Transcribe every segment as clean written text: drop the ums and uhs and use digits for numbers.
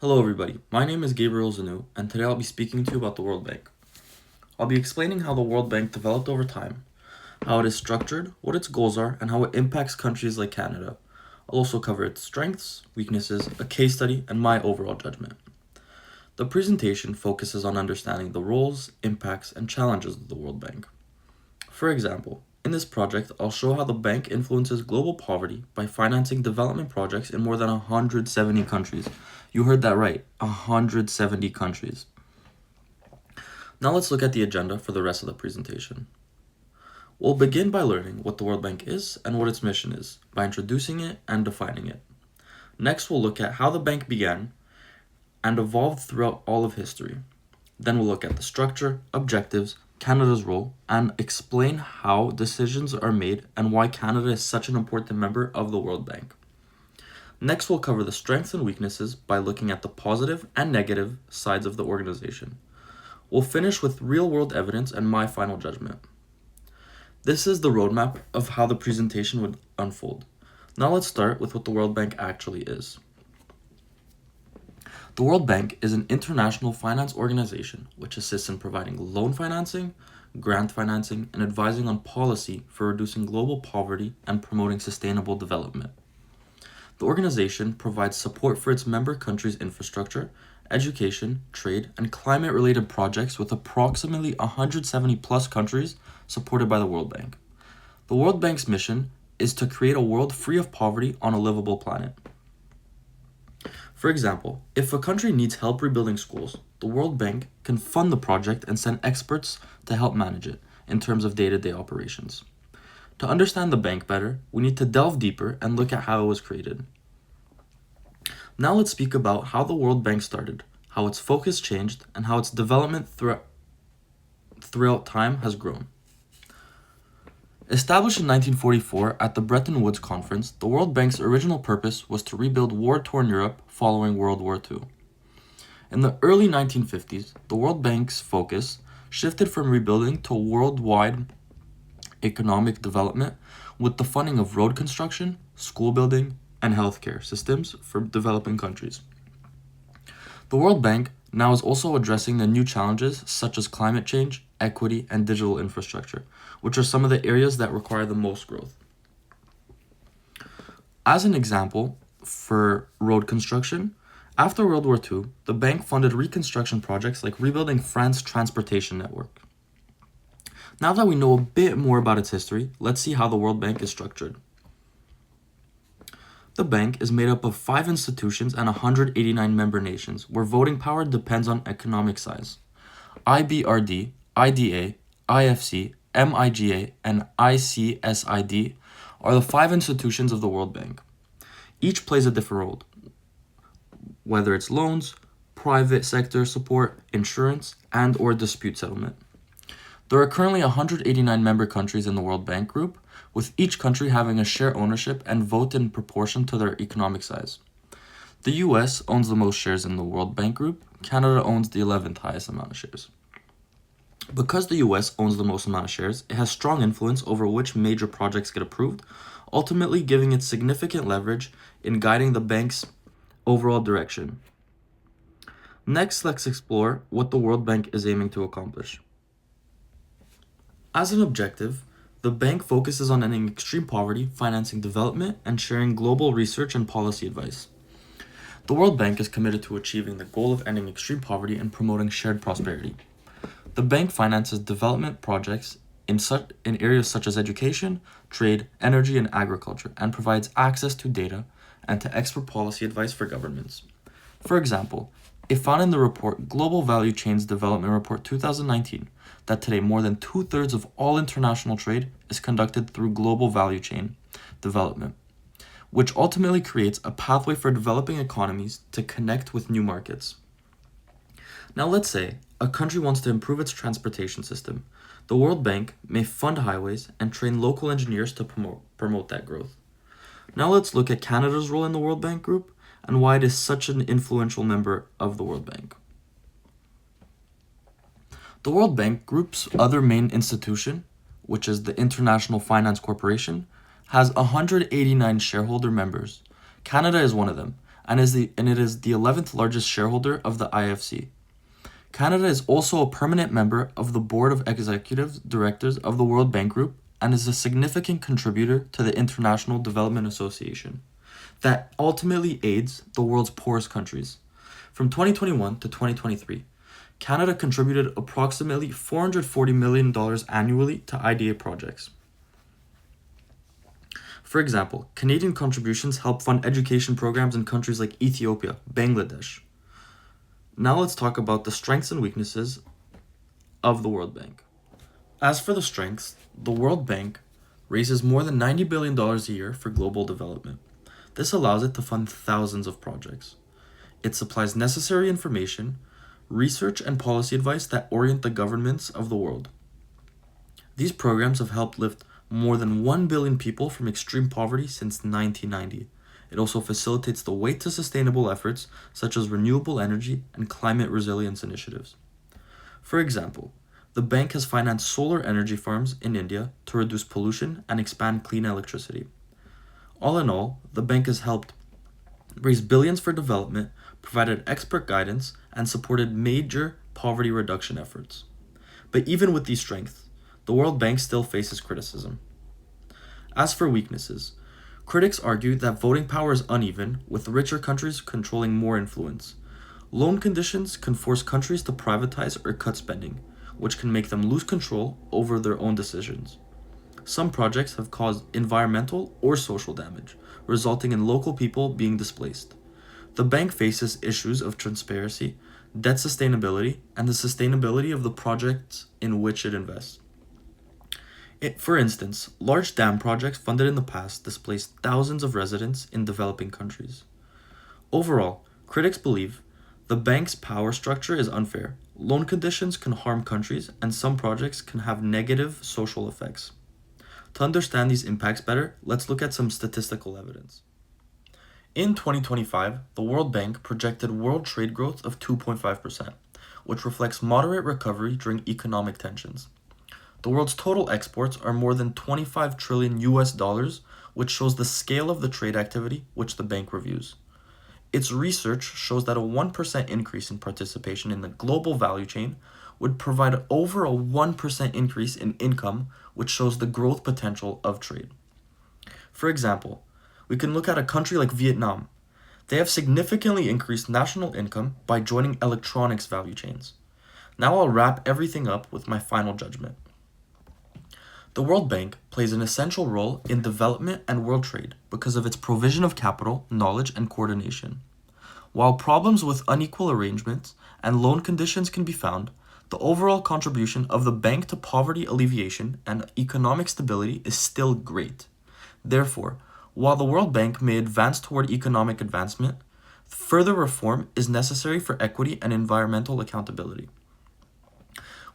Hello everybody, my name is Gabriel Zanu, and today I'll be speaking to you about the World Bank. I'll be explaining how the World Bank developed over time, how it is structured, what its goals are, and how it impacts countries like Canada. I'll also cover its strengths, weaknesses, a case study, and my overall judgment. The presentation focuses on understanding the roles, impacts, and challenges of the World Bank. For example, in this project, I'll show how the bank influences global poverty by financing development projects in more than 170 countries. You heard that right, 170 countries. Now let's look at the agenda for the rest of the presentation. We'll begin by learning what the World Bank is and what its mission is, by introducing it and defining it. Next, we'll look at how the bank began and evolved throughout all of history. Then we'll look at the structure, objectives, Canada's role, and explain how decisions are made and why Canada is such an important member of the World Bank. Next, we'll cover the strengths and weaknesses by looking at the positive and negative sides of the organization. We'll finish with real-world evidence and my final judgment. This is the roadmap of how the presentation would unfold. Now let's start with what the World Bank actually is. The World Bank is an international finance organization which assists in providing loan financing, grant financing, and advising on policy for reducing global poverty and promoting sustainable development. The organization provides support for its member countries' infrastructure, education, trade, and climate-related projects with approximately 170 plus countries supported by the World Bank. The World Bank's mission is to create a world free of poverty on a livable planet. For example, if a country needs help rebuilding schools, the World Bank can fund the project and send experts to help manage it in terms of day-to-day operations. To understand the bank better, we need to delve deeper and look at how it was created. Now let's speak about how the World Bank started, how its focus changed, and how its development throughout time has grown. Established in 1944 at the Bretton Woods Conference, the World Bank's original purpose was to rebuild war-torn Europe following World War II. In the early 1950s, the World Bank's focus shifted from rebuilding to worldwide economic development with the funding of road construction, school building, and healthcare systems for developing countries. The World Bank now is also addressing the new challenges such as climate change, equity, and digital infrastructure, which are some of the areas that require the most growth. As an example, for road construction, after World War II, the bank funded reconstruction projects like rebuilding France's transportation network. Now that we know a bit more about its history, let's see how the World Bank is structured. The bank is made up of 5 institutions and 189 member nations, where voting power depends on economic size. IBRD, IDA, IFC, MIGA, and ICSID are the 5 institutions of the World Bank. Each plays a different role, whether it's loans, private sector support, insurance, and or dispute settlement. There are currently 189 member countries in the World Bank Group, with each country having a share ownership and vote in proportion to their economic size. The US owns the most shares in the World Bank Group. Canada owns the 11th highest amount of shares. Because the US owns the most amount of shares, it has strong influence over which major projects get approved, ultimately giving it significant leverage in guiding the bank's overall direction. Next, let's explore what the World Bank is aiming to accomplish. As an objective, the bank focuses on ending extreme poverty, financing development, and sharing global research and policy advice. The World Bank is committed to achieving the goal of ending extreme poverty and promoting shared prosperity. The bank finances development projects in areas such as education, trade, energy, and agriculture, and provides access to data and to expert policy advice for governments. For example, it found in the report Global Value Chains Development Report 2019 that today more than 2/3 of all international trade is conducted through global value chain development, which ultimately creates a pathway for developing economies to connect with new markets. Now let's say a country wants to improve its transportation system. The World Bank may fund highways and train local engineers to promote that growth. Now let's look at Canada's role in the World Bank Group and why it is such an influential member of the World Bank. The World Bank Group's other main institution, which is the International Finance Corporation, has 189 shareholder members. Canada is one of them, and it is the 11th largest shareholder of the IFC. Canada is also a permanent member of the Board of Executive Directors of the World Bank Group and is a significant contributor to the International Development Association that ultimately aids the world's poorest countries. From 2021 to 2023, Canada contributed approximately $440 million annually to IDA projects. For example, Canadian contributions help fund education programs in countries like Ethiopia, Bangladesh. Now let's talk about the strengths and weaknesses of the World Bank. As for the strengths, the World Bank raises more than $90 billion a year for global development. This allows it to fund thousands of projects. It supplies necessary information, research, and policy advice that orient the governments of the world. These programs have helped lift more than 1 billion people from extreme poverty since 1990. It also facilitates the way to sustainable efforts such as renewable energy and climate resilience initiatives. For example, the bank has financed solar energy farms in India to reduce pollution and expand clean electricity. All in all, the bank has helped raise billions for development, provided expert guidance, and supported major poverty reduction efforts. But even with these strengths, the World Bank still faces criticism. As for weaknesses, critics argue that voting power is uneven, with richer countries controlling more influence. Loan conditions can force countries to privatize or cut spending, which can make them lose control over their own decisions. Some projects have caused environmental or social damage, resulting in local people being displaced. The bank faces issues of transparency, debt sustainability, and the sustainability of the projects in which it invests. For instance, large dam projects funded in the past displaced thousands of residents in developing countries. Overall, critics believe the bank's power structure is unfair, loan conditions can harm countries, and some projects can have negative social effects. To understand these impacts better, let's look at some statistical evidence. In 2025, the World Bank projected world trade growth of 2.5%, which reflects moderate recovery during economic tensions. The world's total exports are more than 25 trillion US dollars, which shows the scale of the trade activity which the bank reviews. Its research shows that a 1% increase in participation in the global value chain would provide over a 1% increase in income, which shows the growth potential of trade. For example, we can look at a country like Vietnam. They have significantly increased national income by joining electronics value chains. Now I'll wrap everything up with my final judgment. The World Bank plays an essential role in development and world trade because of its provision of capital, knowledge, and coordination. While problems with unequal arrangements and loan conditions can be found, the overall contribution of the bank to poverty alleviation and economic stability is still great. Therefore, while the World Bank may advance toward economic advancement, further reform is necessary for equity and environmental accountability.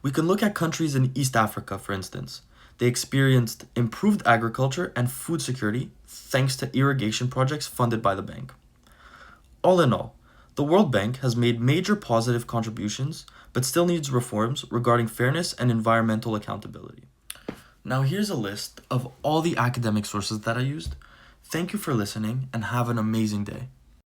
We can look at countries in East Africa, for instance. They experienced improved agriculture and food security thanks to irrigation projects funded by the bank. All in all, the World Bank has made major positive contributions, but still needs reforms regarding fairness and environmental accountability. Now here's a list of all the academic sources that I used. Thank you for listening and have an amazing day.